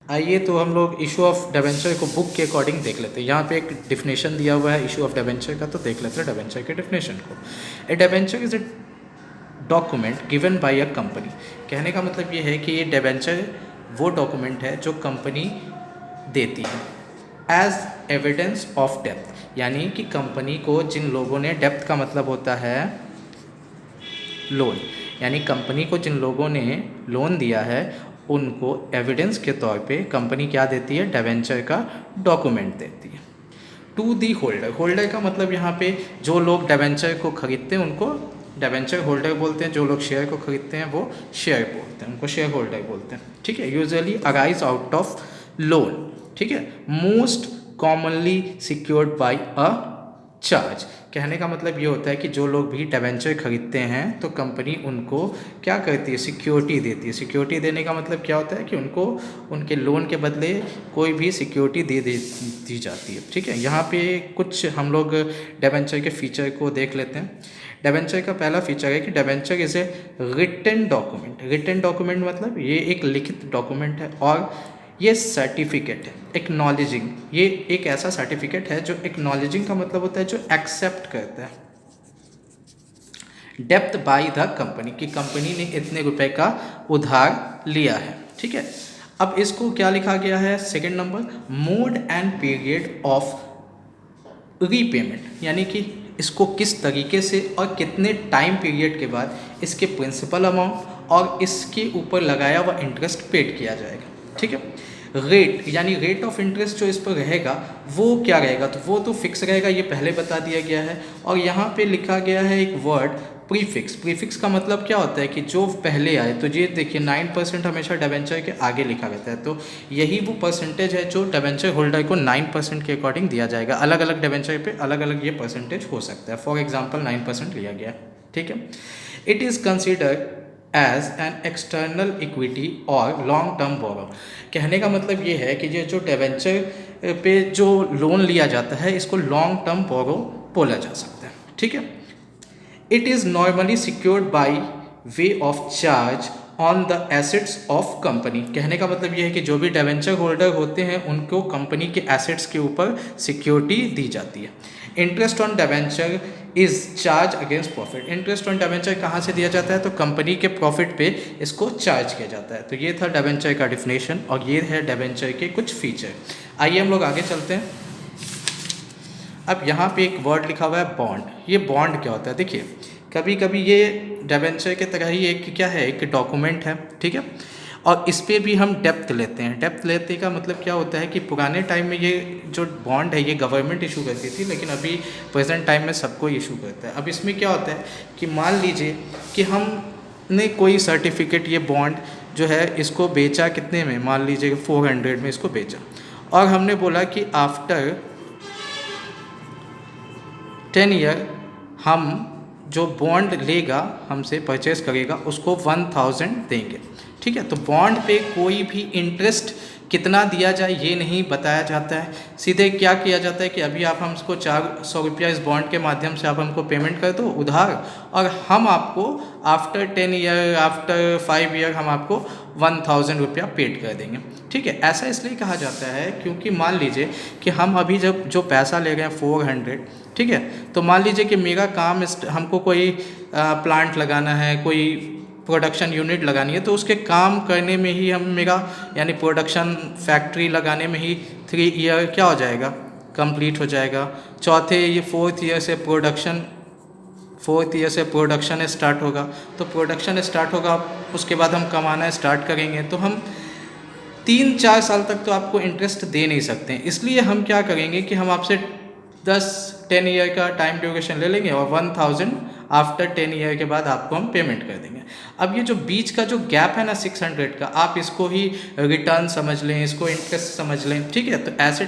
आइए तो हम लोग इशू ऑफ डिबेंचर को बुक के अकॉर्डिंग देख लेते हैं। यहाँ पे एक डिफिनेशन दिया हुआ है इशू ऑफ डिबेंचर का, तो देख लेते हैं डिबेंचर के डिफिनेशन को। A debenture is a document given by a company. कहने का मतलब ये है कि ये डिबेंचर वो डॉक्यूमेंट है जो कंपनी देती है एज एविडेंस ऑफ डेप्थ, यानी कि कंपनी को जिन लोगों ने, डेप्थ का मतलब होता है लोन, यानी कंपनी को जिन लोगों ने लोन दिया है उनको एविडेंस के तौर पे कंपनी क्या देती है, डिबेंचर का डॉक्यूमेंट देती है। टू दी होल्डर, होल्डर का मतलब यहाँ पे जो लोग डिबेंचर को खरीदते हैं उनको डिबेंचर होल्डर बोलते हैं, जो लोग शेयर को खरीदते हैं वो शेयर बोलते हैं, उनको शेयर होल्डर बोलते हैं। ठीक है, usually arise out of loan. ठीक है, most commonly secured by a charge. कहने का मतलब ये होता है कि जो लोग भी डिबेंचर खरीदते हैं तो कंपनी उनको क्या करती है, सिक्योरिटी देती है। सिक्योरिटी देने का मतलब क्या होता है कि उनको उनके लोन के बदले कोई भी सिक्योरिटी दी जाती है। ठीक है, यहाँ पे कुछ हम लोग डिबेंचर के फीचर को देख लेते हैं। डिबेंचर का पहला फीचर है कि debenture is a written document. Written document मतलब ये एक लिखित डॉक्यूमेंट है और ये सर्टिफिकेट है एक्नॉलेजिंग। ये एक ऐसा सर्टिफिकेट है जो एक्नॉलेजिंग का मतलब होता है जो एक्सेप्ट करता है डेप्थ बाय द कंपनी, कि कंपनी ने इतने रुपए का उधार लिया है। ठीक है, अब इसको क्या लिखा गया है, second number, mode and period of repayment, यानी कि इसको किस तरीके से और कितने टाइम पीरियड के बाद इसके प्रिंसिपल अमाउंट और इसके ऊपर लगाया हुआ इंटरेस्ट पेड किया जाएगा। ठीक है, रेट यानी रेट ऑफ इंटरेस्ट जो इस पर रहेगा वो क्या रहेगा, तो वो तो फिक्स रहेगा, ये पहले बता दिया गया है। और यहाँ पे लिखा गया है एक वर्ड प्रीफिक्स। प्रीफिक्स का मतलब क्या होता है कि जो पहले आए, तो ये देखिए 9% हमेशा डिबेंचर के आगे लिखा रहता है, तो यही वो परसेंटेज है जो डिबेंचर होल्डर को 9% के अकॉर्डिंग दिया जाएगा। अलग अलग डिबेंचर पे अलग अलग ये परसेंटेज हो सकता है। फॉर एग्जाम्पल 9% लिया गया। ठीक है, it is considered as an external equity और लॉन्ग टर्म बोरो। कहने का मतलब ये है कि ये जो डिबेंचर पे जो लोन लिया जाता है इसको लॉन्ग टर्म बोरो बोला जा सकता है। ठीक है, it is normally secured by way of charge on the assets of company. कहने का मतलब ये है कि जो भी डिबेंचर होल्डर होते हैं उनको कंपनी के एसेट्स के ऊपर सिक्योरिटी दी जाती है। Interest on debenture is charge against profit. Interest on debenture कहाँ से दिया जाता है, तो कंपनी के प्रॉफिट पे इसको चार्ज किया जाता है। तो ये था डिबेंचर का डिफिनेशन और ये है डिबेंचर के कुछ फीचर। आइए हम लोग आगे चलते हैं। अब यहाँ पे एक वर्ड लिखा हुआ है बॉन्ड। ये बॉन्ड क्या होता है, देखिए कभी कभी ये डिबेंचर के तरह ही एक क्या है, एक डॉक्यूमेंट है। ठीक है, और इस पर भी हम डेप्थ लेते हैं। डेप्थ लेते का मतलब क्या होता है कि पुराने टाइम में ये जो बॉन्ड है ये गवर्नमेंट इशू करती थी, लेकिन अभी प्रेजेंट टाइम में सबको इशू करता है। अब इसमें क्या होता है कि मान लीजिए कि हमने कोई सर्टिफिकेट, ये बॉन्ड जो है इसको बेचा कितने में, मान लीजिए 400 में इसको बेचा, और हमने बोला कि आफ्टर 10 ईयर हम जो बॉन्ड लेगा हमसे परचेस करेगा उसको 1000 देंगे। ठीक है, तो बॉन्ड पे कोई भी इंटरेस्ट कितना दिया जाए ये नहीं बताया जाता है। सीधे क्या किया जाता है कि अभी आप हमको 400 रुपया इस बॉन्ड के माध्यम से आप हमको पेमेंट कर दो उधार, और हम आपको आफ्टर 10 ईयर, आफ्टर 5 ईयर हम आपको 1000 रुपया पेड कर देंगे। ठीक है, ऐसा इसलिए कहा जाता है क्योंकि मान लीजिए कि हम अभी जब जो पैसा ले रहे हैं 400, ठीक है, तो मान लीजिए कि मेरा काम हमको कोई प्लांट लगाना है, कोई प्रोडक्शन यूनिट लगानी है, तो उसके काम करने में ही हम मेरा यानी प्रोडक्शन फैक्ट्री लगाने में ही 3 ईयर क्या हो जाएगा, कंप्लीट हो जाएगा। फोर्थ ईयर से प्रोडक्शन स्टार्ट होगा, तो प्रोडक्शन स्टार्ट होगा उसके बाद हम कमाना स्टार्ट करेंगे, तो हम 3-4 साल तक तो आपको इंटरेस्ट दे नहीं सकते हैं। इसलिए हम क्या करेंगे कि हम आपसे 10 ईयर का टाइम ड्यूरेशन ले लेंगे और 1000 आफ्टर 10 ईयर के बाद आपको हम पेमेंट कर देंगे। अब ये जो बीच का जो गैप है ना 600 का, आप इसको ही रिटर्न समझ लें, इसको इंटरेस्ट समझ लें। ठीक है, तो ऐसे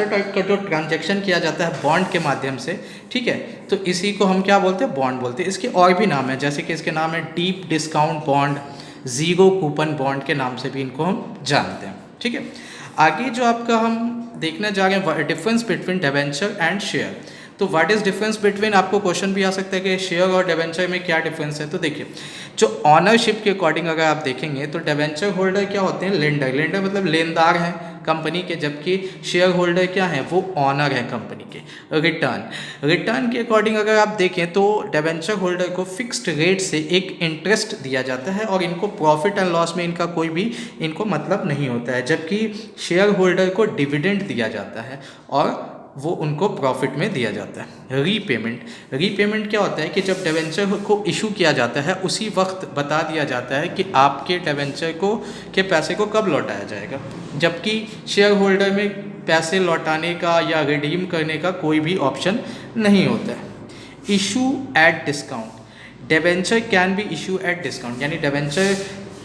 टाइप का जो ट्रांजैक्शन किया जाता है बॉन्ड के माध्यम से, ठीक है, तो इसी को हम क्या बोलते हैं, बॉन्ड बोलते हैं। इसके और भी नाम है, जैसे कि इसके नाम है deep discount bond, zero coupon bond के नाम से भी इनको हम जानते हैं। ठीक है, आगे जो आपका हम देखने जा रहे हैं difference between debenture and share. तो व्हाट इज़ डिफरेंस बिटवीन, आपको क्वेश्चन भी आ सकता है कि शेयर और डिबेंचर में क्या डिफरेंस है। तो देखिए, जो ऑनरशिप के अकॉर्डिंग अगर आप देखेंगे तो डिबेंचर होल्डर क्या होते हैं, लेंडर, लेंडर मतलब लेनदार हैं कंपनी के, जबकि शेयर होल्डर क्या है, वो ऑनर है कंपनी के। रिटर्न के अकॉर्डिंग अगर आप देखें तो डिबेंचर होल्डर को फिक्स्ड रेट से एक इंटरेस्ट दिया जाता है और इनको प्रॉफिट एंड लॉस में इनका कोई भी इनको मतलब नहीं होता है, जबकि शेयर होल्डर को डिविडेंड दिया जाता है और वो उनको प्रॉफिट में दिया जाता है। रीपेमेंट क्या होता है कि जब डिबेंचर को इशू किया जाता है उसी वक्त बता दिया जाता है कि आपके डिबेंचर को के पैसे को कब लौटाया जाएगा, जबकि शेयर होल्डर में पैसे लौटाने का या रिडीम करने का कोई भी ऑप्शन नहीं होता है। Issue at discount, debenture can be issue at discount, यानी डिबेंचर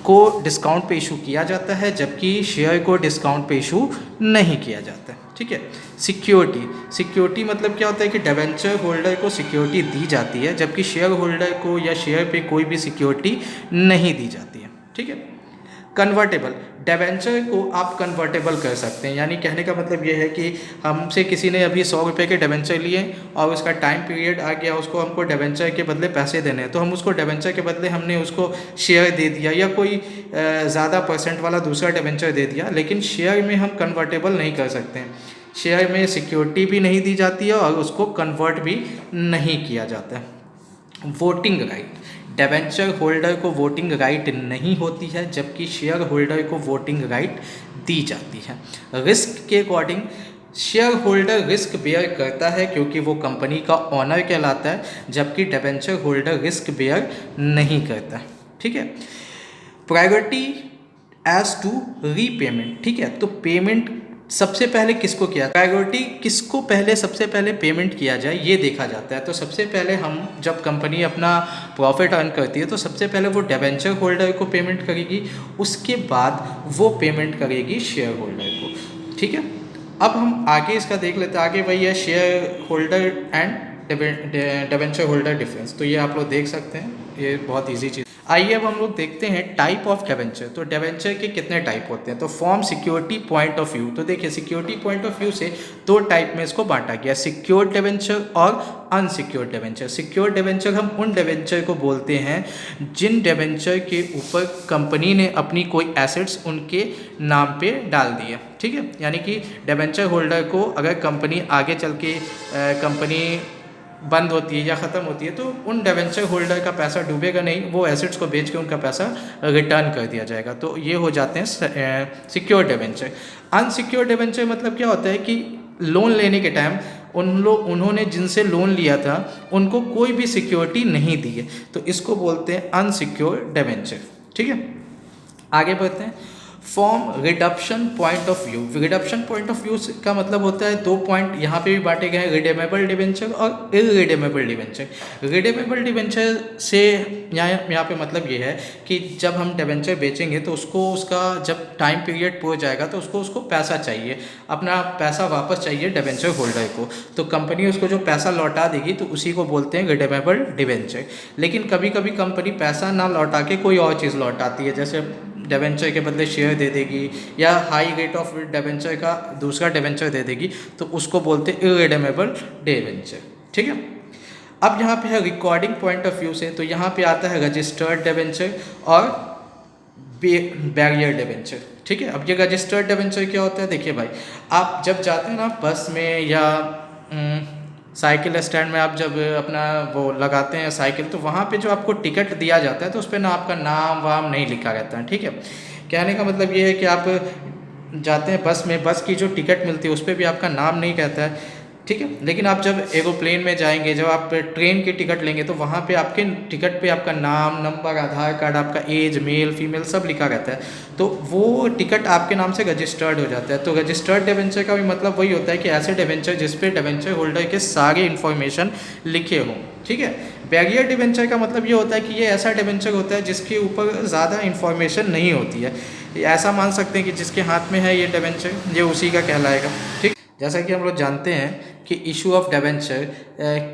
को डिस्काउंट पे इशू किया जाता है जबकि शेयर को डिस्काउंट पे इशू नहीं किया जाता है। ठीक है। सिक्योरिटी मतलब क्या होता है कि डिबेंचर होल्डर को सिक्योरिटी दी जाती है जबकि शेयर होल्डर को या शेयर पे कोई भी सिक्योरिटी नहीं दी जाती है। ठीक है। कन्वर्टेबल, डिबेंचर को आप कन्वर्टेबल कर सकते हैं, यानी कहने का मतलब ये है कि हमसे किसी ने अभी 100 रुपये के डिबेंचर लिए और उसका टाइम पीरियड आ गया, उसको हमको डिबेंचर के बदले पैसे देने हैं, तो हम उसको डिबेंचर के बदले हमने उसको शेयर दे दिया या कोई ज़्यादा परसेंट वाला दूसरा डिबेंचर दे दिया, लेकिन शेयर में हम कन्वर्टेबल नहीं कर सकते हैं। शेयर में सिक्योरिटी भी नहीं दी जाती है और उसको कन्वर्ट भी नहीं किया जाता है। वोटिंग राइट, डिबेंचर होल्डर को वोटिंग राइट नहीं होती है जबकि शेयर होल्डर को वोटिंग राइट दी जाती है। रिस्क के according share holder risk bear करता है क्योंकि वो कंपनी का ऑनर कहलाता है, जबकि डिबेंचर होल्डर रिस्क बेयर नहीं करता है। ठीक है। प्रायोरिटी एज टू रीपेमेंट, ठीक है, तो पेमेंट सबसे पहले किसको किया, प्रायोरिटी किसको पहले सबसे पहले पेमेंट किया जाए ये देखा जाता है। तो सबसे पहले हम जब कंपनी अपना प्रॉफिट अर्न करती है तो सबसे पहले वो डिबेंचर होल्डर को पेमेंट करेगी, उसके बाद वो पेमेंट करेगी शेयर होल्डर को। ठीक है। अब हम आगे इसका देख लेते हैं, आगे वही है share holder and debenture holder difference. तो ये आप लोग देख सकते हैं, ये बहुत ईजी चीज़। आइए अब हम लोग देखते हैं टाइप ऑफ डिबेंचर। तो डिबेंचर के कितने टाइप होते हैं, तो form security point of view. तो देखिए सिक्योरिटी पॉइंट ऑफ व्यू से दो टाइप में इसको बांटा गया, सिक्योर्ड डिबेंचर और अनसिक्योर्ड डिबेंचर। सिक्योर्ड डिबेंचर हम उन डिबेंचर को बोलते हैं जिन डिबेंचर के ऊपर कंपनी ने अपनी कोई एसेट्स उनके नाम पे डाल दिए। ठीक है, यानी कि डिबेंचर होल्डर को अगर कंपनी आगे चल के कंपनी बंद होती है या ख़त्म होती है तो उन डिबेंचर होल्डर का पैसा डूबेगा नहीं, वो एसेट्स को बेच के उनका पैसा रिटर्न कर दिया जाएगा। तो ये हो जाते हैं सिक्योर डिबेंचर। अनसिक्योर डिबेंचर मतलब क्या होता है कि लोन लेने के टाइम उन्होंने जिनसे लोन लिया था उनको कोई भी सिक्योरिटी नहीं दी है, तो इसको बोलते हैं अनसिक्योर डिबेंचर। ठीक है, आगे बढ़ते हैं। Form redemption point of view. Redemption point of view का मतलब होता है दो पॉइंट यहाँ पे भी बांटे गए हैं, रिडेमेबल डिबेंचर और इररिडेमेबल डिबेंचर। रिडेमेबल डिबेंचर से यहाँ पे मतलब ये है कि जब हम डिबेंचर बेचेंगे तो उसको उसका जब टाइम पीरियड पूरा जाएगा तो उसको पैसा चाहिए, अपना पैसा वापस चाहिए डिबेंचर होल्डर को, तो कंपनी उसको जो पैसा लौटा देगी तो उसी को बोलते हैं रिडेमेबल डिबेंचर। लेकिन कभी कभी कंपनी पैसा ना लौटा के कोई और चीज़ लौटाती है, जैसे डिबेंचर के बदले शेयर दे देगी या हाई रेट ऑफ डिबेंचर का दूसरा डिबेंचर दे देगी, तो उसको बोलते हैं इररिडेमेबल डिबेंचर। ठीक है, अब यहाँ पे है रिकॉर्डिंग पॉइंट ऑफ व्यू से, तो यहाँ पे आता है रजिस्टर्ड डिबेंचर और बैरियर डिबेंचर। ठीक है, अब ये रजिस्टर्ड डिबेंचर क्या होता है, देखिए भाई आप जब जाते हैं ना बस में या साइकिल स्टैंड में, आप जब अपना वो लगाते हैं साइकिल, तो वहाँ पे जो आपको टिकट दिया जाता है तो उस पर ना आपका नाम वाम नहीं लिखा रहता है। ठीक है, कहने का मतलब ये है कि आप जाते हैं बस में, बस की जो टिकट मिलती है उस पर भी आपका नाम नहीं कहता है। ठीक है, लेकिन आप जब एरोप्लेन में जाएंगे, जब आप ट्रेन की टिकट लेंगे तो वहाँ पे आपके टिकट पे आपका नाम, नंबर, आधार कार्ड, आपका एज, मेल फीमेल सब लिखा रहता है, तो वो टिकट आपके नाम से रजिस्टर्ड हो जाता है। तो रजिस्टर्ड डिबेंचर का भी मतलब वही होता है कि ऐसे डिबेंचर जिस पे डिबेंचर होल्डर के सारे इन्फॉर्मेशन लिखे हों। ठीक है, बैरियर डिबेंचर का मतलब ये होता है कि ये ऐसा डिबेंचर होता है जिसके ऊपर ज़्यादा इन्फॉर्मेशन नहीं होती है, ऐसा मान सकते हैं कि जिसके हाथ में है ये डिबेंचर, ये उसी का कहलाएगा। ठीक, जैसा कि हम लोग जानते हैं कि इशू ऑफ डिबेंचर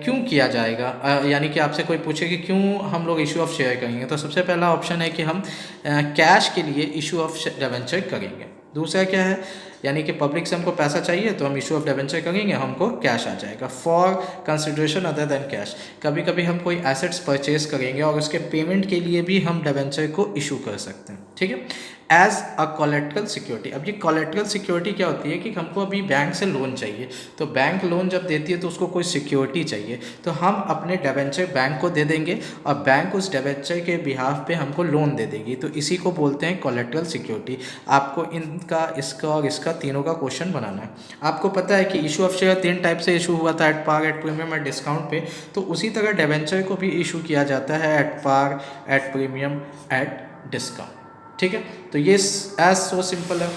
क्यों किया जाएगा, यानी कि आपसे कोई पूछे कि क्यों हम लोग इशू ऑफ शेयर करेंगे, तो सबसे पहला ऑप्शन है कि हम कैश के लिए इशू ऑफ डिबेंचर करेंगे। दूसरा क्या है, यानी कि पब्लिक से हमको पैसा चाहिए तो हम इशू ऑफ डिबेंचर करेंगे, हमको कैश आ जाएगा। For consideration other than cash, कभी कभी हम कोई एसेट्स परचेज करेंगे और उसके पेमेंट के लिए भी हम डिबेंचर को इशू कर सकते हैं, ठीक है। एज अ कोलेट्रल सिक्योरिटी, अब ये कोलेट्रल सिक्योरिटी क्या होती है कि हमको अभी बैंक से लोन चाहिए, तो बैंक लोन जब देती है तो उसको कोई सिक्योरिटी चाहिए, तो हम अपने डिबेंचर बैंक को दे देंगे और बैंक उस डिबेंचर के बिहाफ पे हमको लोन दे देगी, तो इसी को बोलते हैं कोलेट्रल सिक्योरिटी। आपको इनका, इसका और इसका तीनों का क्वेश्चन बनाना है। आपको पता है कि इशू ऑफ शेयर 3 टाइप से इशू हुआ था, at par, at premium, at discount पे, तो उसी तरह डिबेंचर को भी इशू किया जाता है at par, at premium, at discount, ठीक है। तो ये एज सो सिंपल है।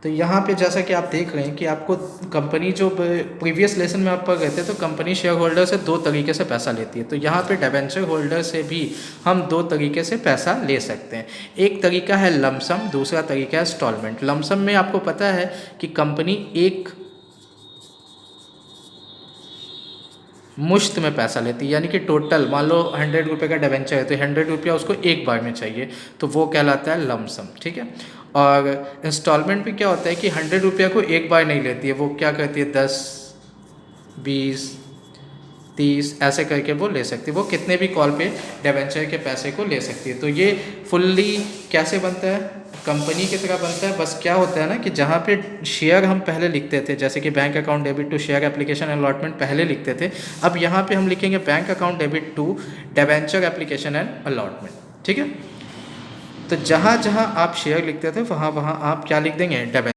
तो यहाँ पे जैसा कि आप देख रहे हैं कि आपको कंपनी, जो प्रीवियस लेसन में आप पढ़ रहे थे, तो कंपनी शेयर होल्डर से 2 तरीके से पैसा लेती है, तो यहाँ पे डिबेंचर होल्डर से भी हम 2 तरीके से पैसा ले सकते हैं। एक तरीका है लमसम, दूसरा तरीका है इंस्टॉलमेंट। लमसम में आपको पता है कि कंपनी एक मुश्त में पैसा लेती है, यानी कि टोटल मान लो 100 रुपये का डिबेंचर है तो 100 रुपया उसको एक बार में चाहिए, तो वो कहलाता है लमसम, ठीक है। और इंस्टॉलमेंट भी क्या होता है कि 100 रुपया को एक बार नहीं लेती है, वो क्या करती है 10, 20, 30 ऐसे करके वो ले सकती है, वो कितने भी कॉल पे डिबेंचर के पैसे को ले सकती है। तो ये फुल्ली कैसे बनता है, कंपनी की तरह बनता है, बस क्या होता है ना कि जहाँ पे शेयर हम पहले लिखते थे, जैसे कि bank account debit to share application allotment पहले लिखते थे, अब यहाँ पे हम लिखेंगे bank account debit to debenture application and allotment, ठीक है। तो जहाँ जहाँ आप शेयर लिखते थे वहाँ वहाँ आप क्या लिख देंगे, डिबेंचर।